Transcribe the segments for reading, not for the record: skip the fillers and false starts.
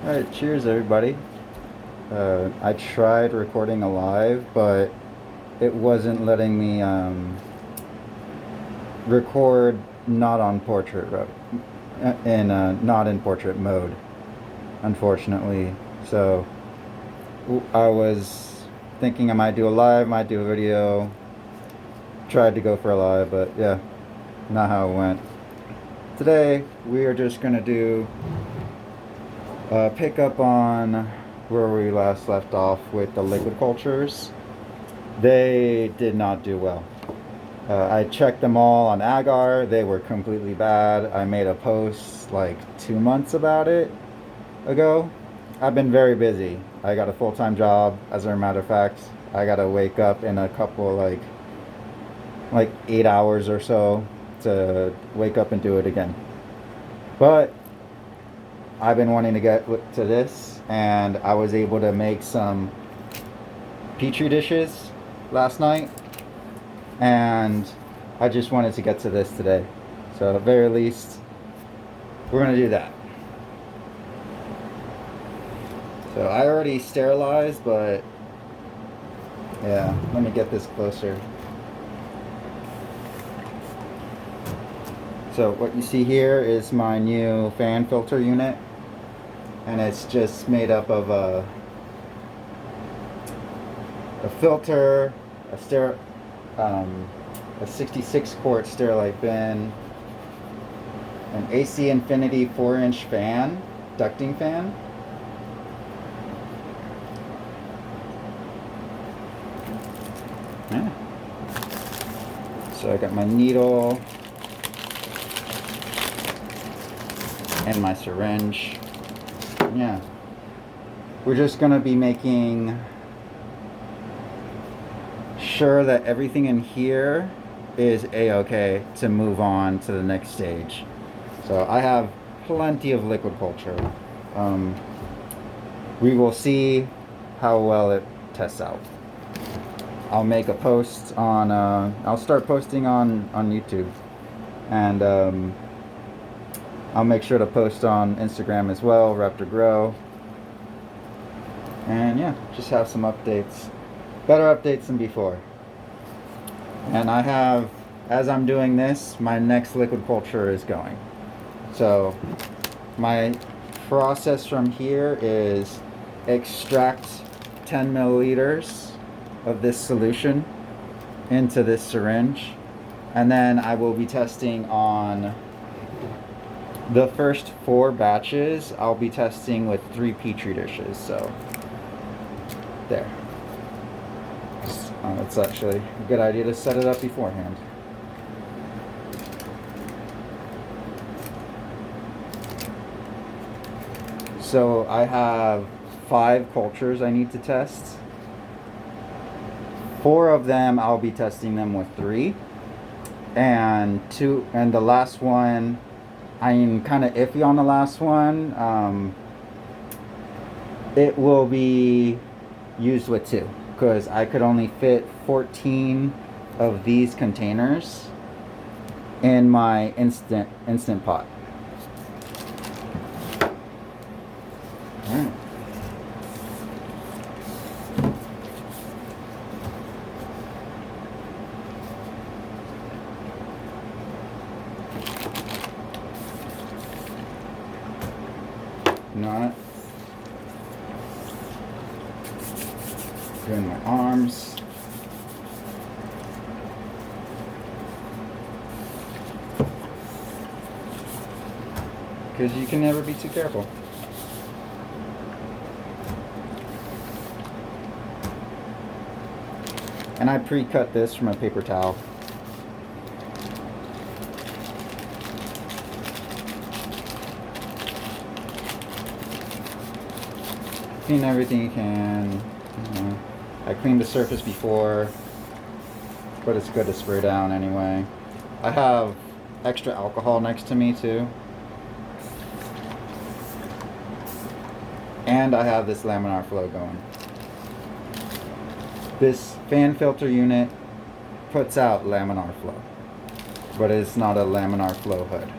Alright, cheers everybody. I tried recording a live, but it wasn't letting me record not on portrait not in portrait mode, unfortunately. So I was thinking I might do a live, might do a video. Tried to go for a live, but yeah, not how it went. Today we are just gonna do pick up on where we last left off with the liquid cultures. They did not do well. I checked them all on agar. They were completely bad. I made a post like 2 months about it ago. I've been very busy. I got a full-time job, as a matter of fact. I gotta wake up in a couple like 8 hours or so to wake up and do it again. But I've been wanting to get to this, and I was able to make some petri dishes last night, and I just wanted to get to this today. So at the very least, we're gonna do that. So I already sterilized, but yeah, let me get this closer. So what you see here is my new fan filter unit, and it's just made up of a filter, a 66 quart Sterilite bin, an AC Infinity 4-inch fan, ducting fan, yeah. So I got my needle and my syringe. Yeah, we're just gonna be making sure that everything in here is a-okay to move on to the next stage. So I have plenty of liquid culture. We will see how well it tests out. I'll make a post on I'll start posting on YouTube, and I'll make sure to post on Instagram as well, Raptor Grow. And yeah, just have some updates. Better updates than before. And I have, as I'm doing this, my next liquid culture is going. So my process from here is extract 10 milliliters of this solution into this syringe, and then I will be testing on the first 4 batches. I'll be testing with 3 petri dishes. So there. It's actually a good idea to set it up beforehand. So I have 5 cultures I need to test. 4 of them I'll be testing them with 3, and the last one, I'm kind of iffy on the last one. It will be used with 2, because I could only fit 14 of these containers in my instant pot. All right. Not doing my arms. Because you can never be too careful. And I pre-cut this from a paper towel. Clean everything you can. I cleaned the surface before, but it's good to spray down anyway. I have extra alcohol next to me too. And I have this laminar flow going. This fan filter unit puts out laminar flow, but it's not a laminar flow hood.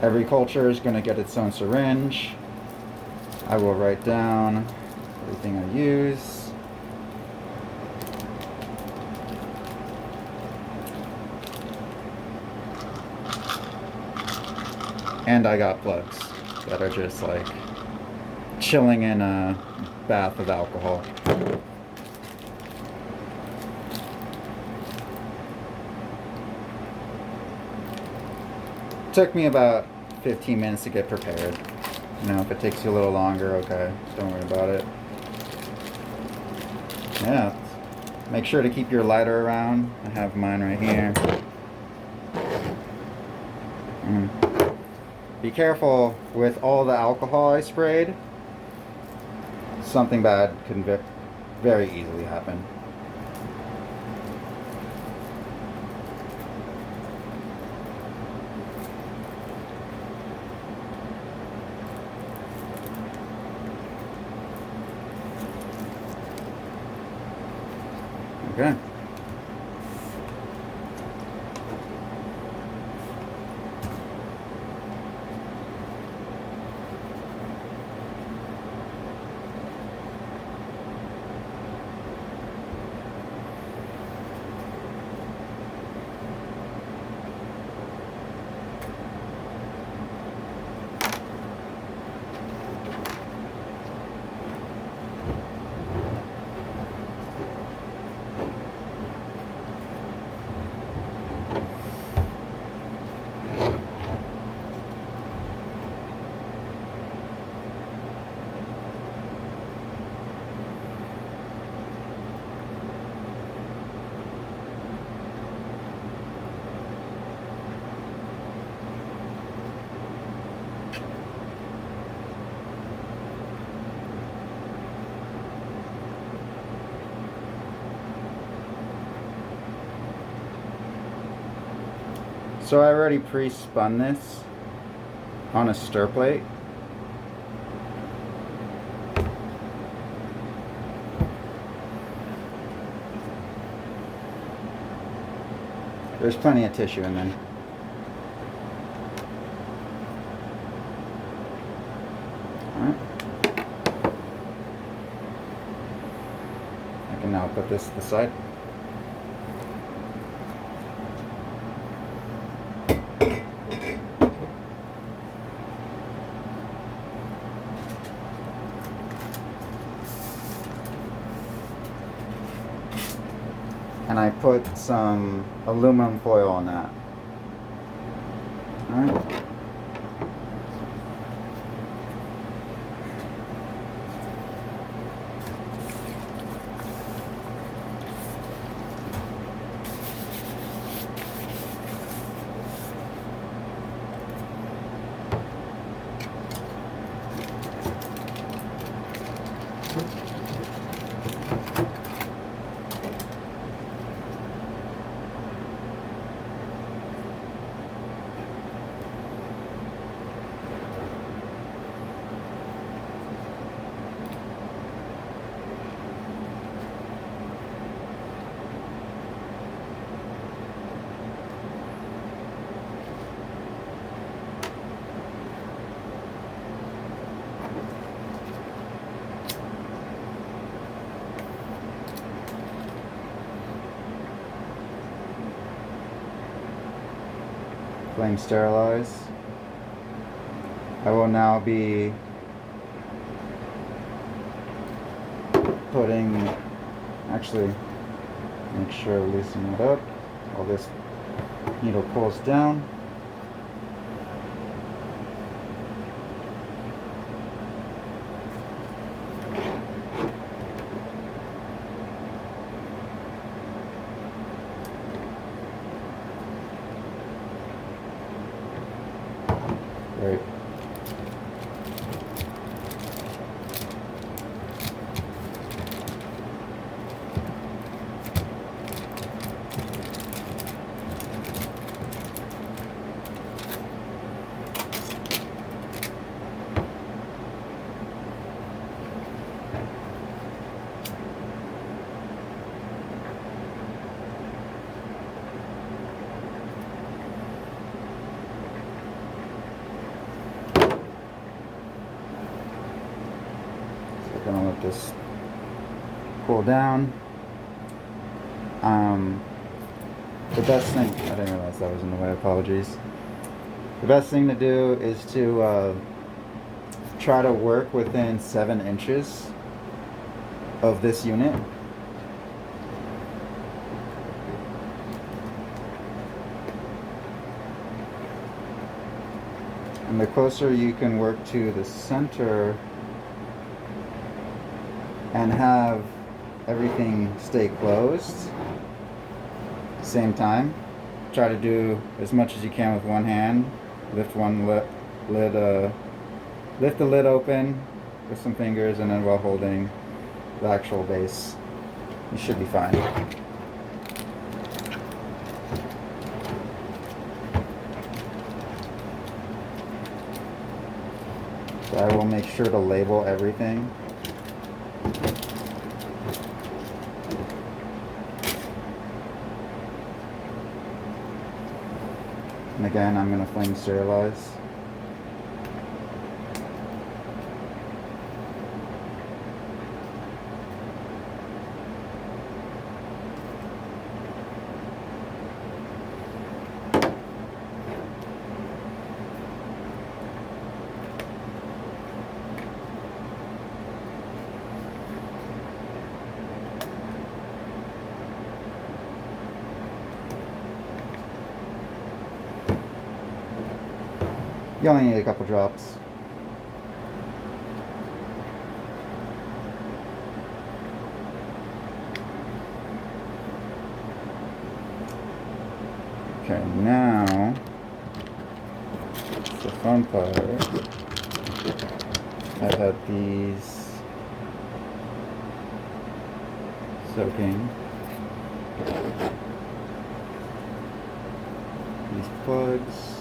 Every culture is going to get its own syringe. I will write down everything I use. And I got plugs that are just like chilling in a bath of alcohol. Took me about 15 minutes to get prepared. You know, if it takes you a little longer, okay, don't worry about it. Yeah, make sure to keep your lighter around. I have mine right here. Be careful with all the alcohol I sprayed. Something bad can very easily happen. Okay. So I already pre-spun this on a stir plate. There's plenty of tissue in there. Alright. I can now put this to the side. And I put some aluminum foil on that. Alright. Flame sterilize. I will now be putting, actually, make sure I loosen it up. All this needle pulls down. Right. Gonna let this cool down. The best thing, I didn't realize that was in the way, apologies. The best thing to do is to try to work within 7 inches of this unit. And the closer you can work to the center and have everything stay closed at the same time, try to do as much as you can with one hand. Lift lift the lid open with some fingers, and then while holding the actual base, you should be fine. So I will make sure to label everything. And again, I'm going to flame sterilize. You only need a couple drops. Okay, now the fun part. I've had these soaking. These plugs.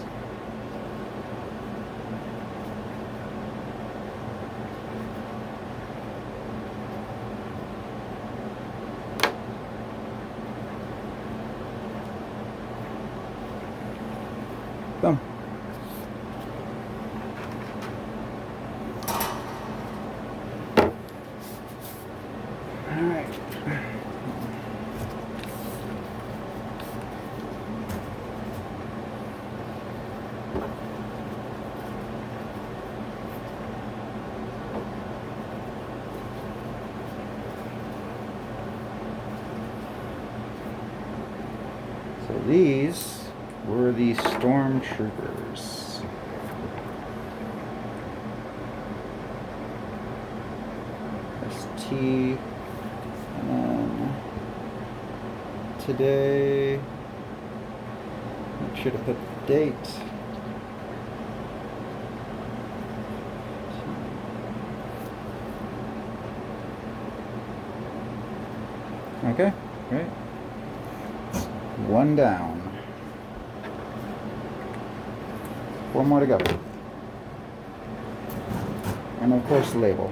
Boom. All right. So these were the stormtroopers. ST, and then today, make sure to put the date. Okay, great. One down. 4 more to go. And of course the label.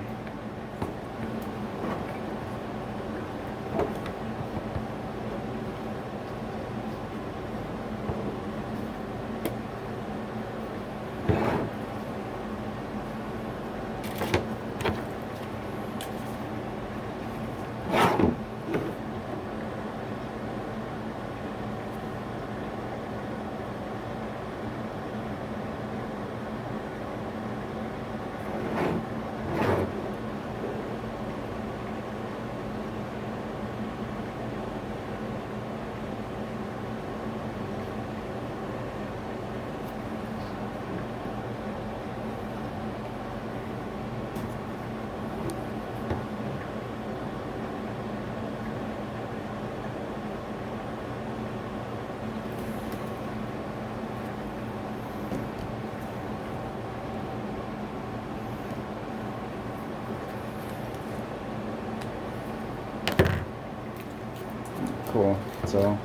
Cool. So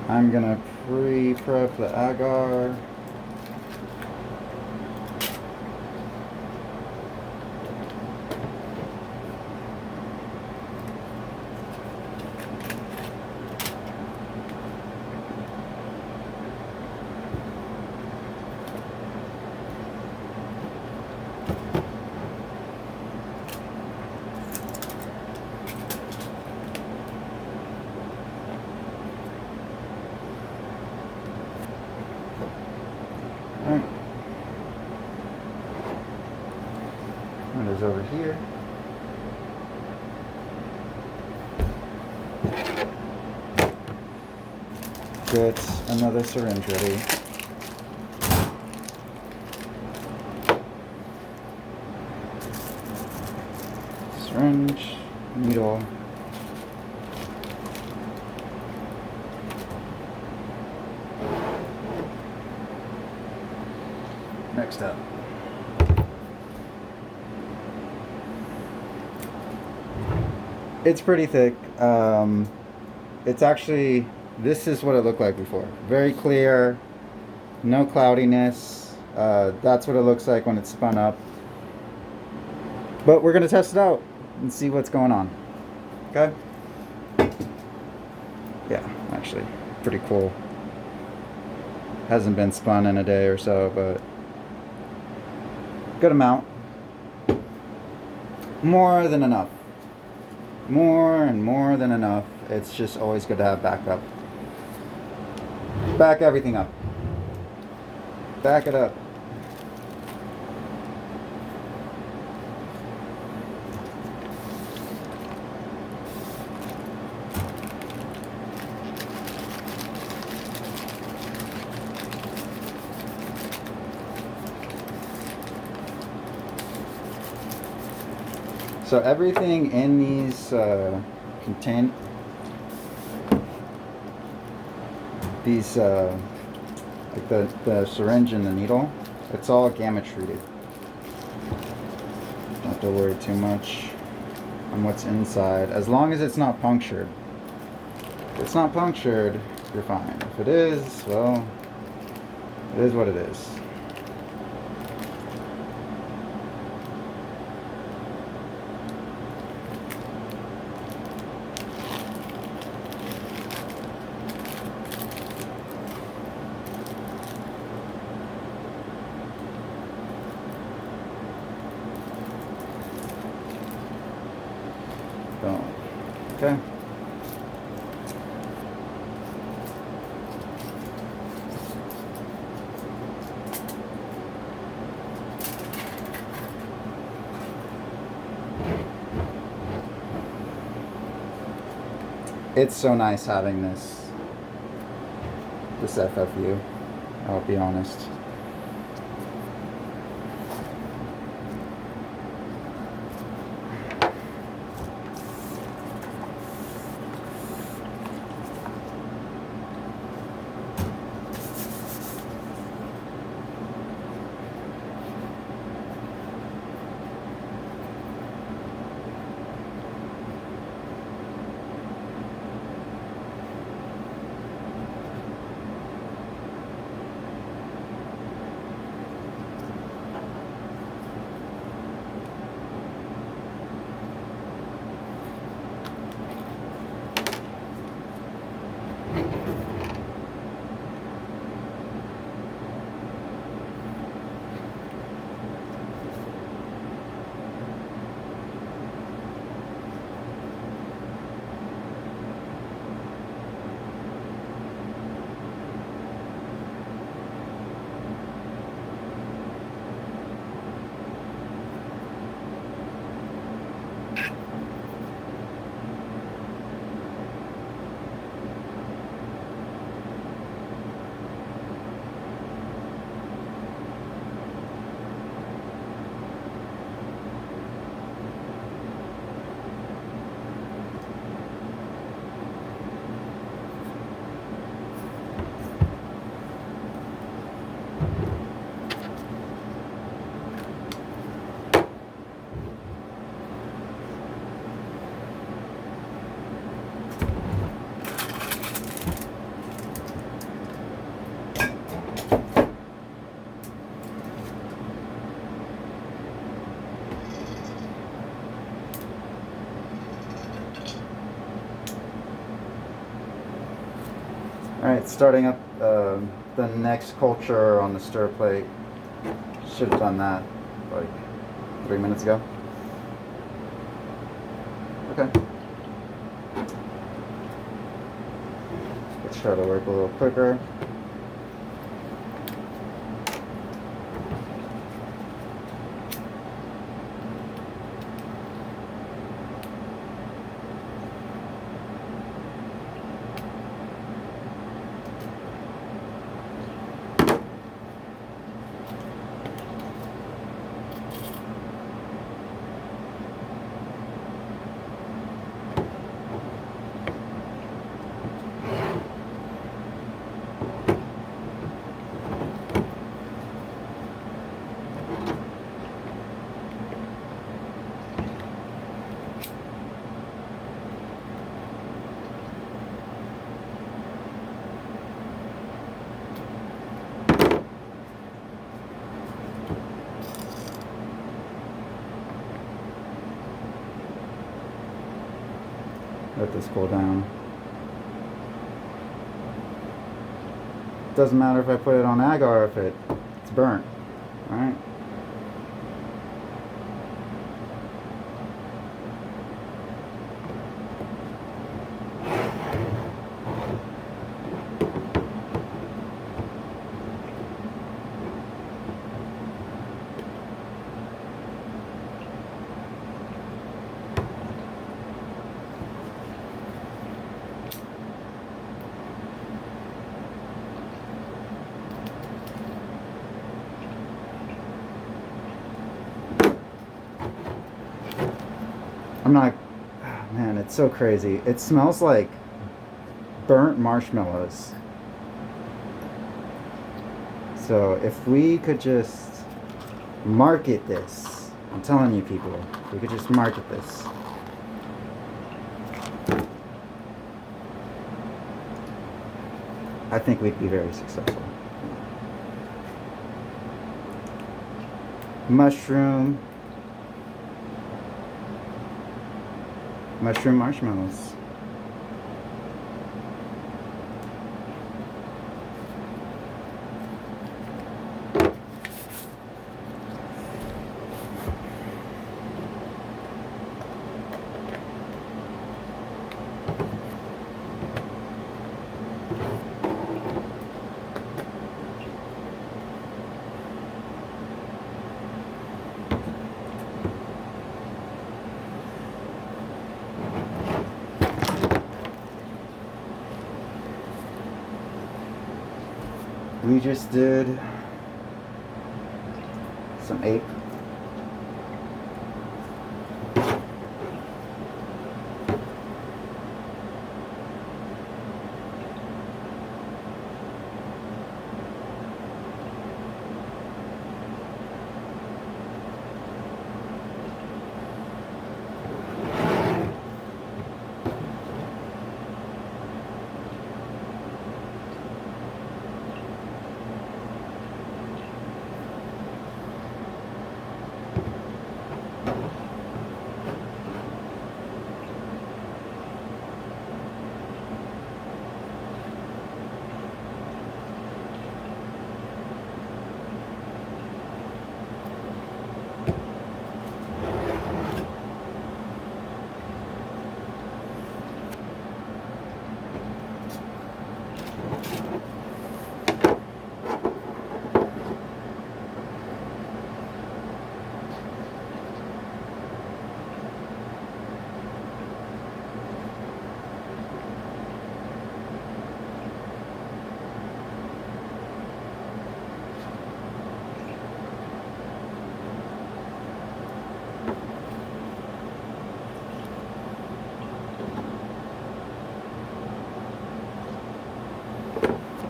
I'm gonna pre-prep the agar. What is over here? Get another syringe ready. Syringe, needle. Next up. It's pretty thick. It's actually, this is what it looked like before. Very clear, no cloudiness. That's what it looks like when it's spun up. But we're gonna test it out and see what's going on. Okay? Yeah, actually, pretty cool. Hasn't been spun in a day or so, but good amount. More than enough. More and more than enough. It's just always good to have backup. Back everything up. Back it up. So everything in these contain these like the syringe and the needle, it's all gamma treated. Don't have to worry too much on what's inside, as long as it's not punctured. If it's not punctured, you're fine. If it is, well, it is what it is. Okay. It's so nice having this FFU, I'll be honest. Alright, starting up the next culture on the stir plate. Should have done that like 3 minutes ago. Okay. Let's try to work a little quicker. Let this cool down. Doesn't matter if I put it on agar if it's burnt. Alright? I'm not, oh man, it's so crazy. It smells like burnt marshmallows. So if we could just market this, I'm telling you people, if we could just market this. I think we'd be very successful. Mushroom marshmallows. We just did some ape.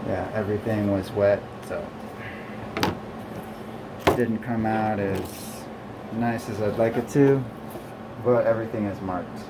Yeah, everything was wet, so it didn't come out as nice as I'd like it to, but everything is marked.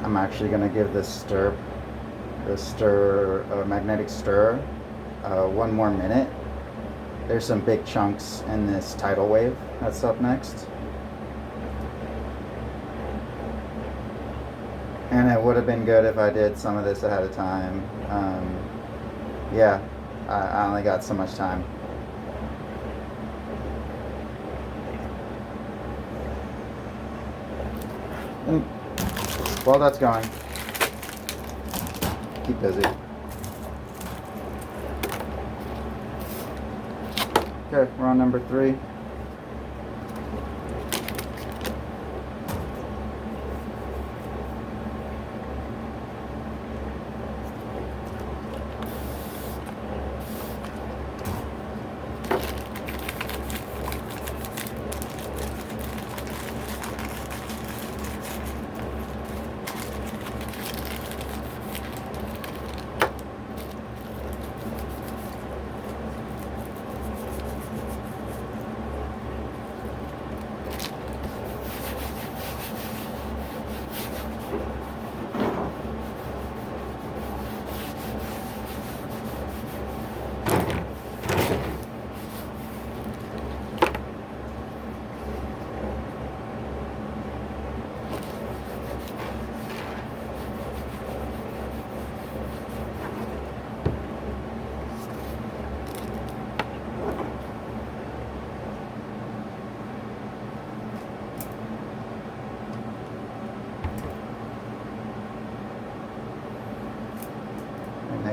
I'm actually going to give this magnetic stir, one more minute. There's some big chunks in this tidal wave that's up next. And it would have been good if I did some of this ahead of time. Yeah, I only got so much time. And while that's going, keep busy. Okay, we're on number 3.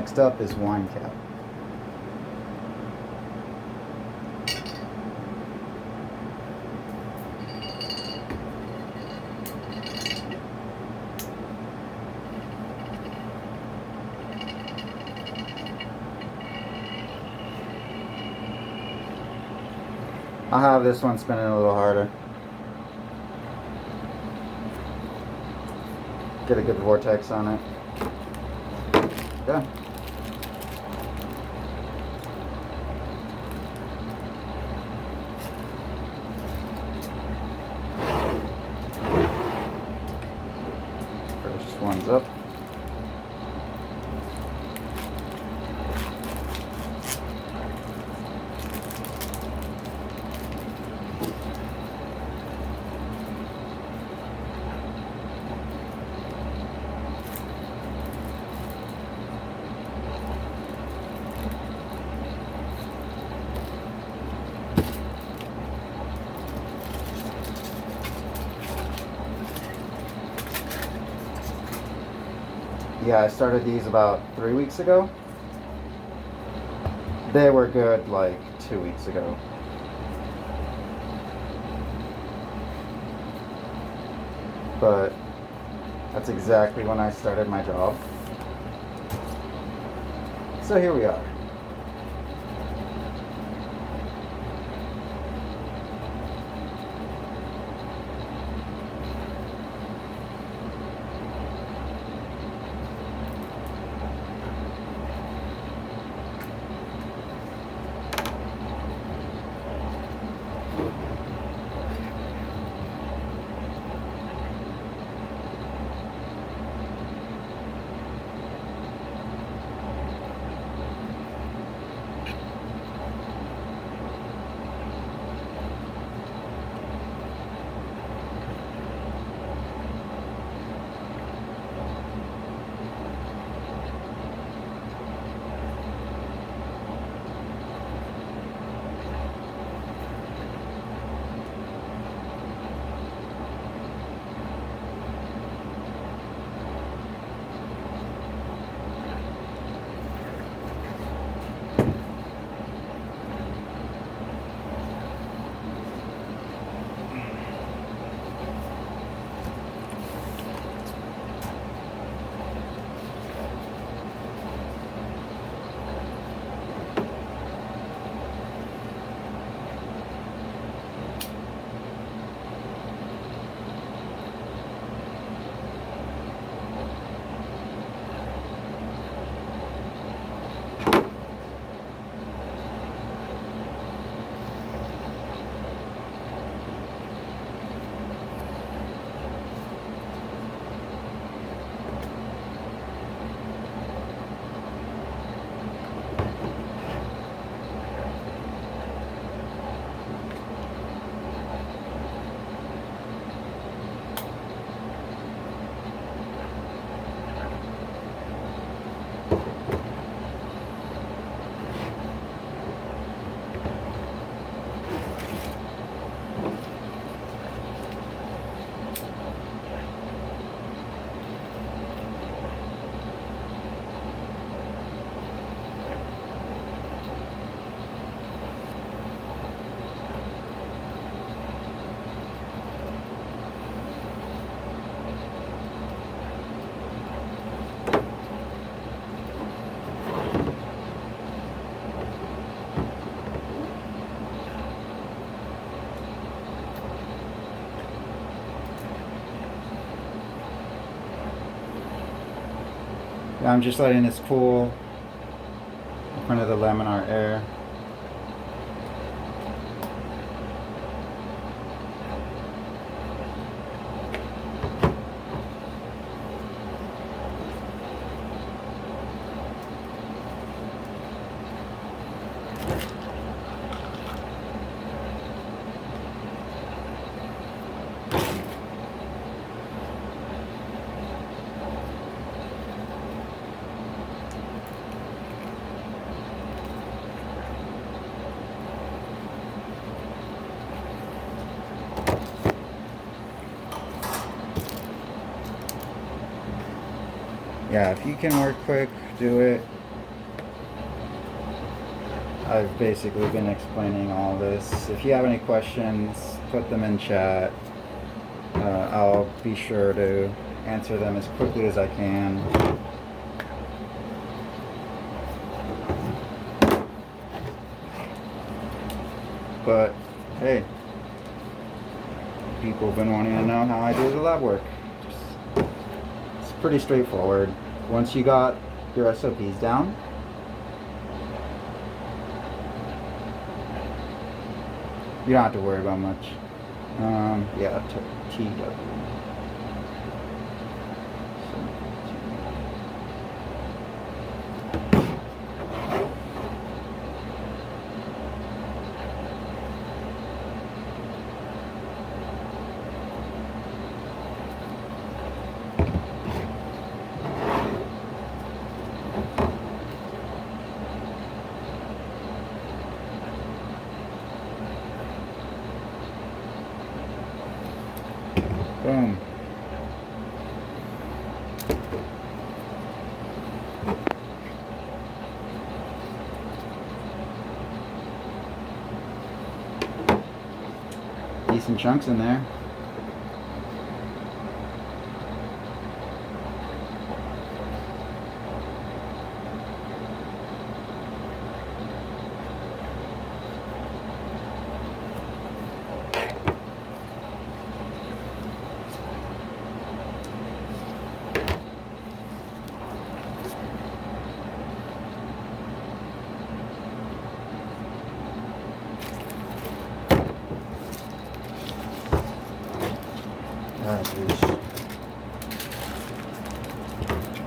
Next up is wine cap. I'll have this one spinning a little harder. Get a good vortex on it. Yeah. First one's up. Yeah, I started these about 3 weeks ago. They were good like 2 weeks ago. But that's exactly when I started my job. So here we are. I'm just letting this cool in front of the laminar air. Yeah, if you can work quick, do it. I've basically been explaining all this. If you have any questions, put them in chat. I'll be sure to answer them as quickly as I can. But hey, people have been wanting to know how I do the lab work. It's pretty straightforward. Once you got your SOPs down, you don't have to worry about much. Yeah, TW. Boom. Decent chunks in there.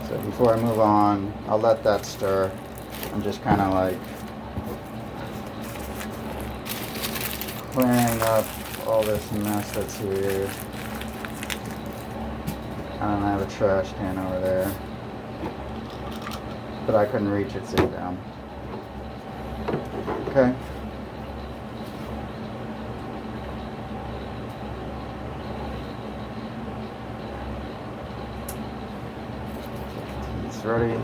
So before I move on, I'll let that stir. I'm just kind of like clearing up all this mess that's here. I have a trash can over there, but I couldn't reach it sitting down. Okay. It's ready.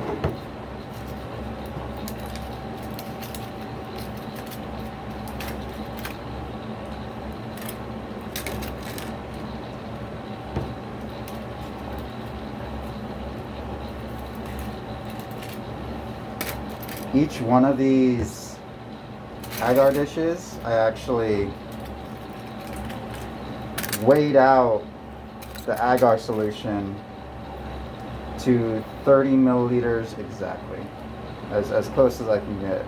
Each one of these agar dishes, I actually weighed out the agar solution to 30 milliliters exactly, as close as I can get.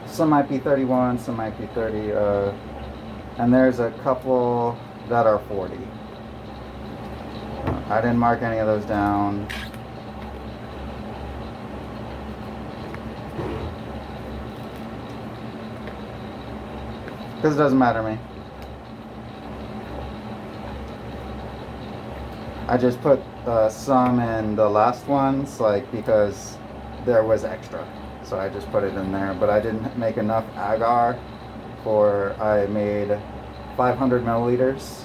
Some might be 31, some might be 30, and there's a couple that are 40. I didn't mark any of those down. Because it doesn't matter to me. I just put some in the last ones, like, because there was extra. So I just put it in there. But I didn't make enough agar I made 500 milliliters.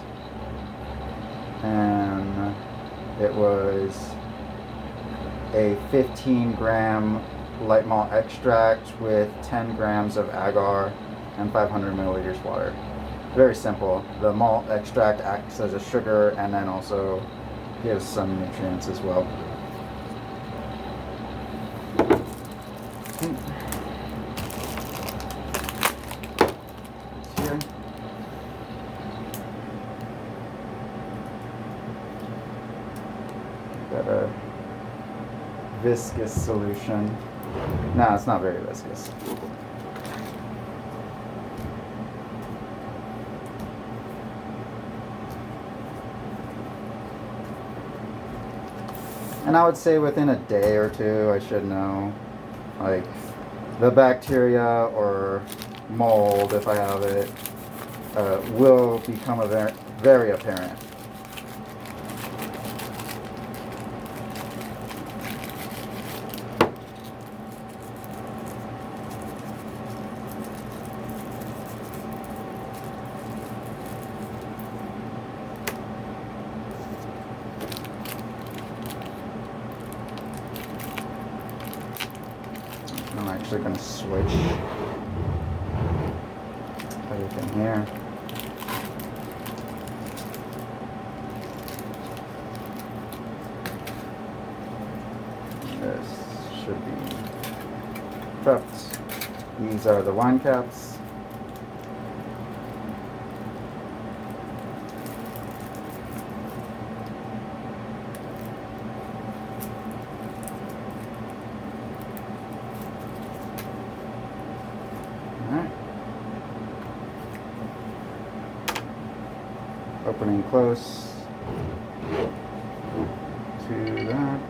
And it was a 15 gram light malt extract with 10 grams of agar and 500 milliliters water. Very simple. The malt extract acts as a sugar and then also gives some nutrients as well. Here. Got a viscous solution. No, it's not very viscous. And I would say within a day or two, I should know, like, the bacteria or mold, if I have it, will become very apparent. I'm actually going to switch in here. This should be prepped. These are the wine caps. Opening close to that.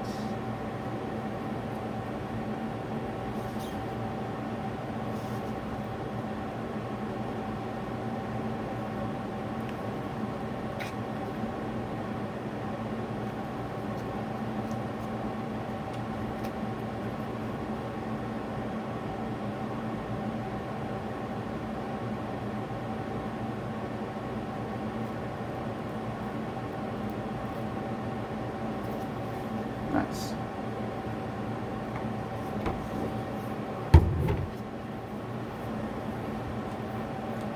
Nice.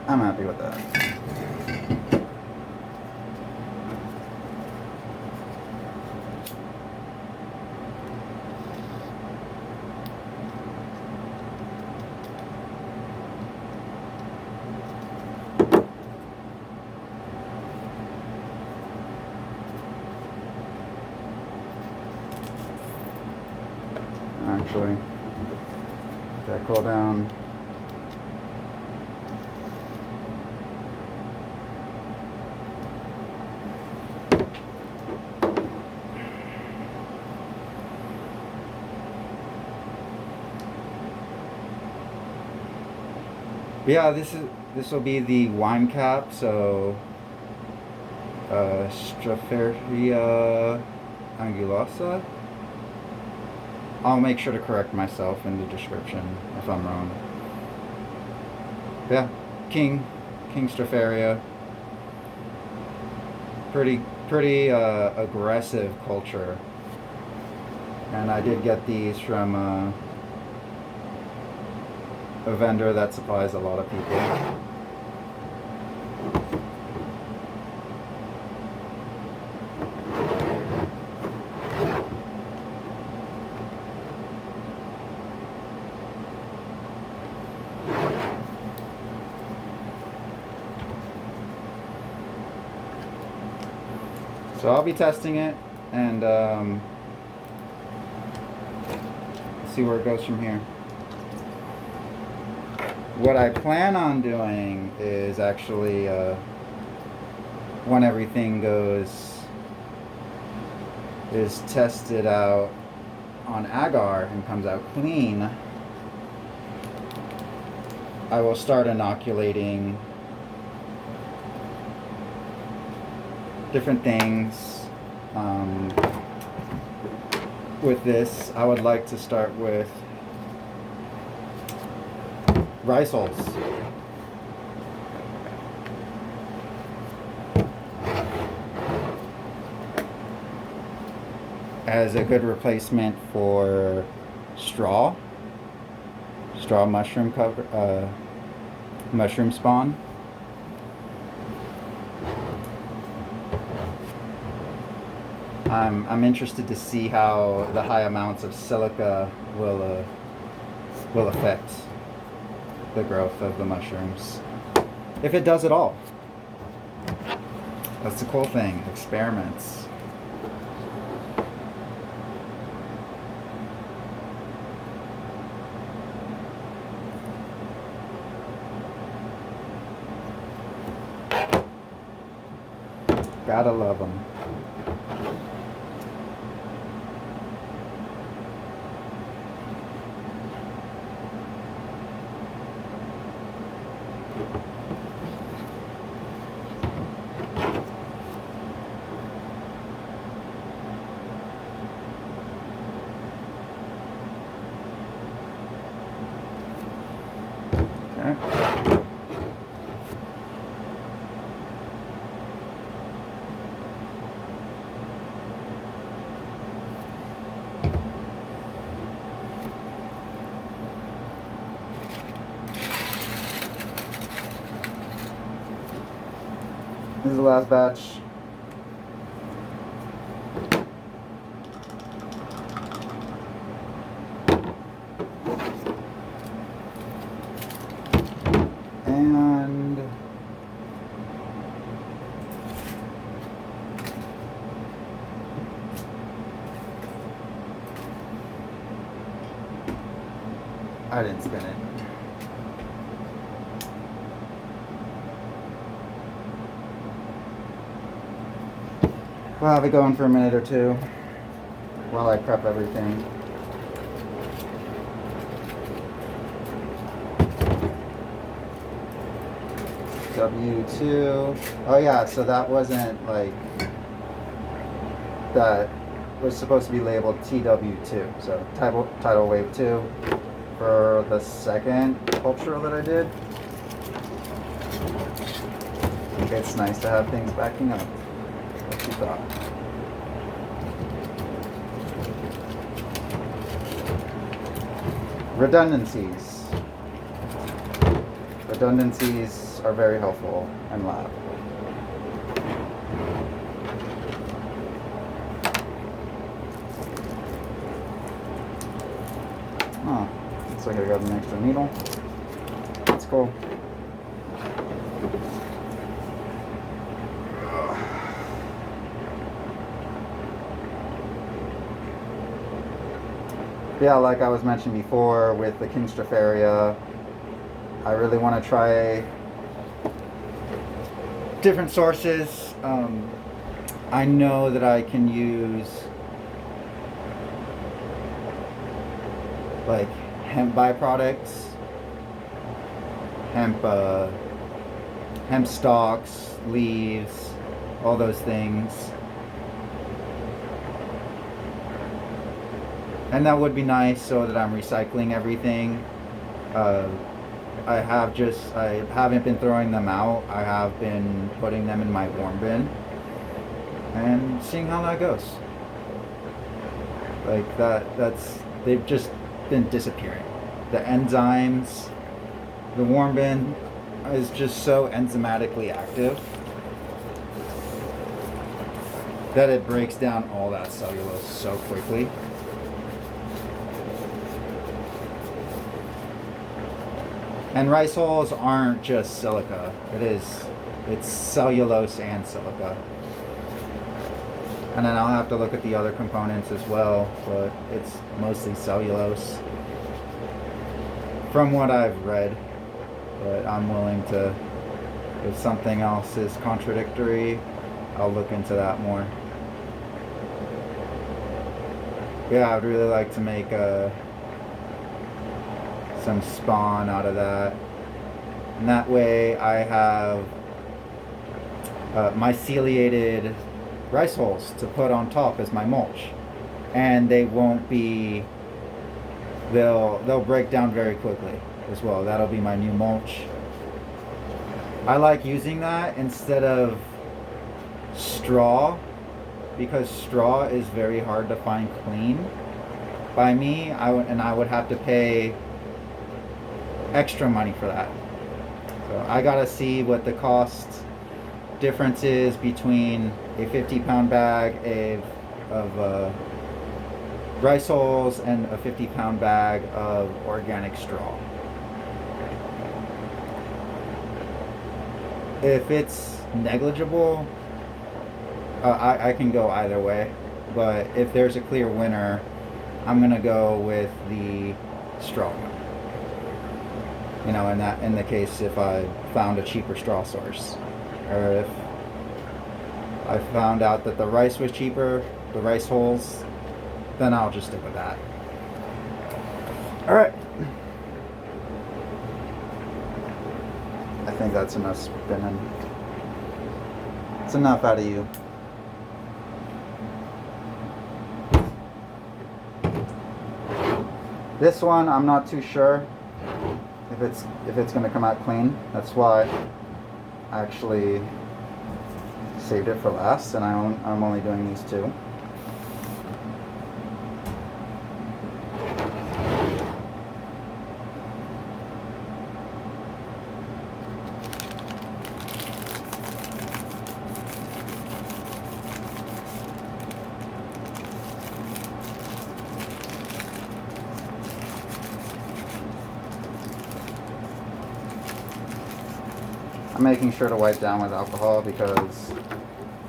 I'm happy with that. Actually, that cool down. Yeah, this will be the wine cap, so Stropharia angulosa. I'll make sure to correct myself in the description if I'm wrong. Yeah, King Stropharia. Pretty aggressive culture, and I did get these from a vendor that supplies a lot of people. So I'll be testing it and see where it goes from here. What I plan on doing is actually when everything is tested out on agar and comes out clean, I will start inoculating different things. With this, I would like to start with rice hulls. As a good replacement for straw mushroom cover, mushroom spawn. I'm interested to see how the high amounts of silica will affect the growth of the mushrooms, if it does at all. That's the cool thing, experiments. Gotta love them. Okay. This is the last batch. And I didn't spin it. We'll have it going for a minute or two while I prep everything. W2. Oh yeah, so that wasn't like, that was supposed to be labeled TW2. So tidal wave 2 for the second sculpture that I did. I think it's nice to have things backing up. What you thought? Redundancies. Redundancies are very helpful in lab. Oh, looks like I got an extra needle. That's cool. Yeah, like I was mentioning before with the King Stropharia, I really want to try different sources. I know that I can use like hemp byproducts, hemp stalks, leaves, all those things. And that would be nice so that I'm recycling everything. I haven't been throwing them out. I have been putting them in my warm bin and seeing how that goes. Like they've just been disappearing. The enzymes, the warm bin is just so enzymatically active that it breaks down all that cellulose so quickly. And rice hulls aren't just silica. It's cellulose and silica. And then I'll have to look at the other components as well, but it's mostly cellulose from what I've read. But I'm willing to, if something else is contradictory, I'll look into that more. Yeah, I'd really like to make some spawn out of that, and that way I have myceliated rice hulls to put on top as my mulch, and they won't be, they'll break down very quickly as well. That'll be my new mulch. I like using that instead of straw, because straw is very hard to find clean by me. I would have to pay extra money for that. So I gotta see what the cost difference is between a 50-pound bag of rice hulls and a 50-pound bag of organic straw. If it's negligible, I can go either way, but if there's a clear winner, I'm gonna go with the straw one. You know, in the case if I found a cheaper straw source, or if I found out that the rice was cheaper, the rice hulls, then I'll just stick with that. All right. I think that's enough spinning. It's enough out of you. This one, I'm not too sure if it's going to come out clean. That's why I actually saved it for last, and I'm only doing these two. I'm making sure to wipe down with alcohol because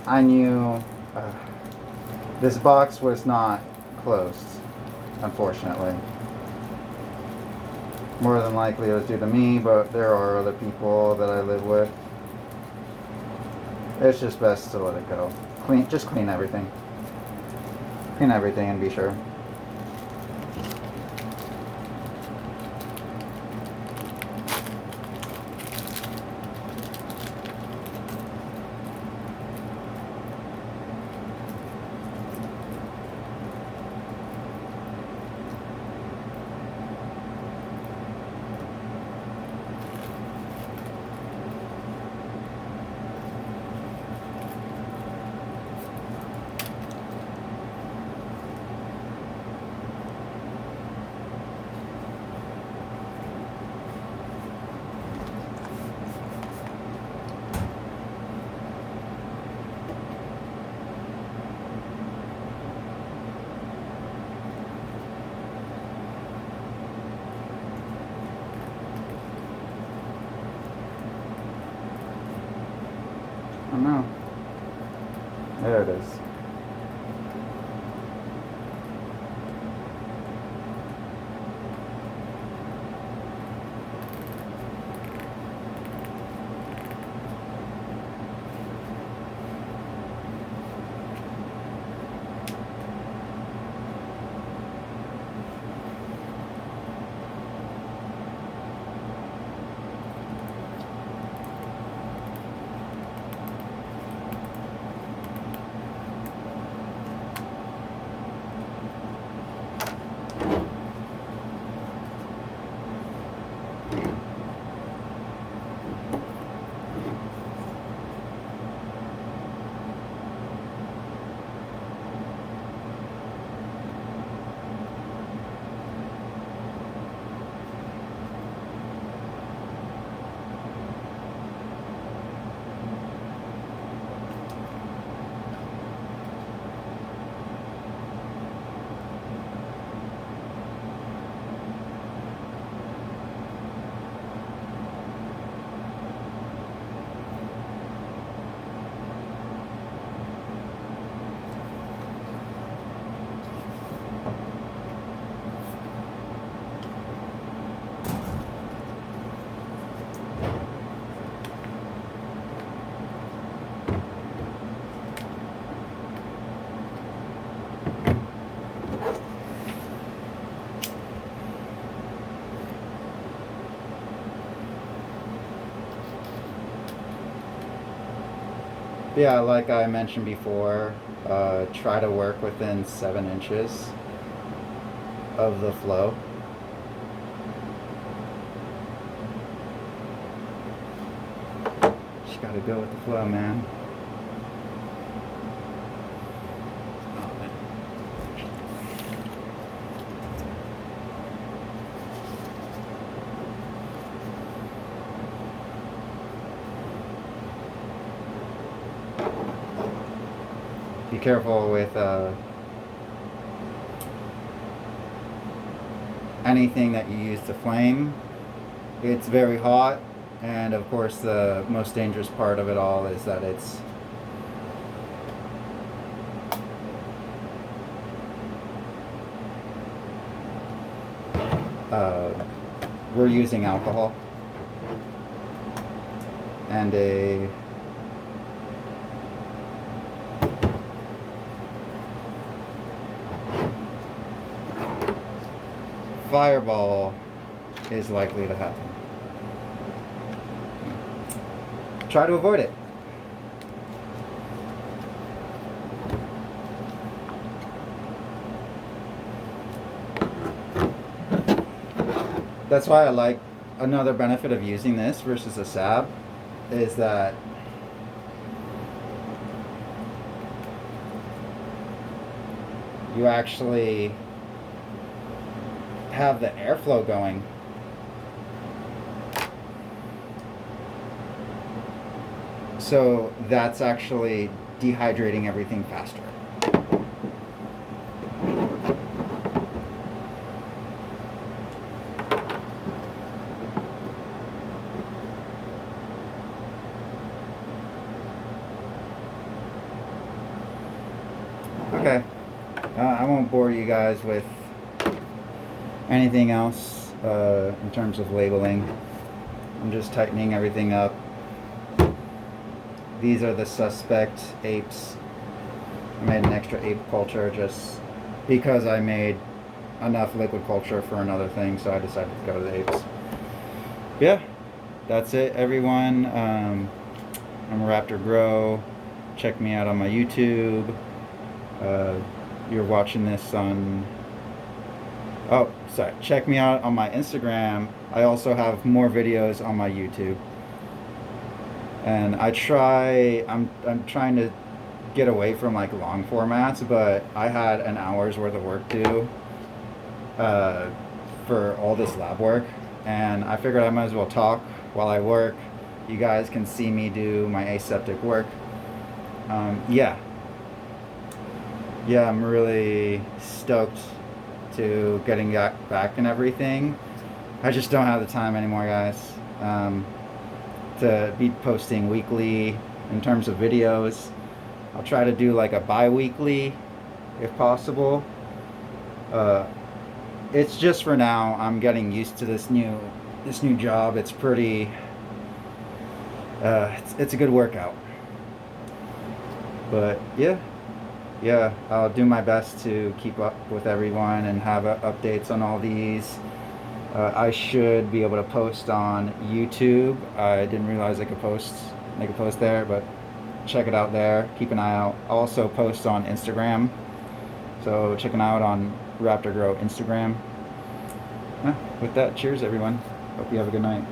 I knew this box was not closed, unfortunately. More than likely it was due to me, but there are other people that I live with. It's just best to let it go. Just clean everything. Clean everything and be sure. Oh no. There it is. Yeah, like I mentioned before, try to work within 7 inches of the flow. Just gotta go with the flow, man. Be careful with anything that you use to flame. It's very hot, and of course the most dangerous part of it all is that it's we're using alcohol and a fireball is likely to happen. Try to avoid it. That's why I like another benefit of using this versus a SAB is that you actually have the airflow going. So that's actually dehydrating everything faster. I won't bore you guys with anything else in terms of labeling. I'm just tightening everything up. These are the suspect apes. I made an extra ape culture just because I made enough liquid culture for another thing, so I decided to go to the apes. Yeah, that's it, everyone. I'm Raptor Grow. Check me out on my YouTube. You're watching this on... Oh, sorry. Check me out on my Instagram. I also have more videos on my YouTube. And I'm trying to get away from like long formats, but I had an hour's worth of work due for all this lab work, and I figured I might as well talk while I work. You guys can see me do my aseptic work. Yeah, I'm really stoked to getting back and everything. I just don't have the time anymore, guys, to be posting weekly in terms of videos. I'll try to do like a bi-weekly if possible. It's just for now. I'm getting used to this new job. It's pretty it's a good workout. But yeah, I'll do my best to keep up with everyone and have updates on all these. I should be able to post on YouTube. I didn't realize I could make a post there, but check it out there. Keep an eye out. I'll also post on Instagram, so check it out on Raptor Grow Instagram. With that, cheers everyone. Hope you have a good night.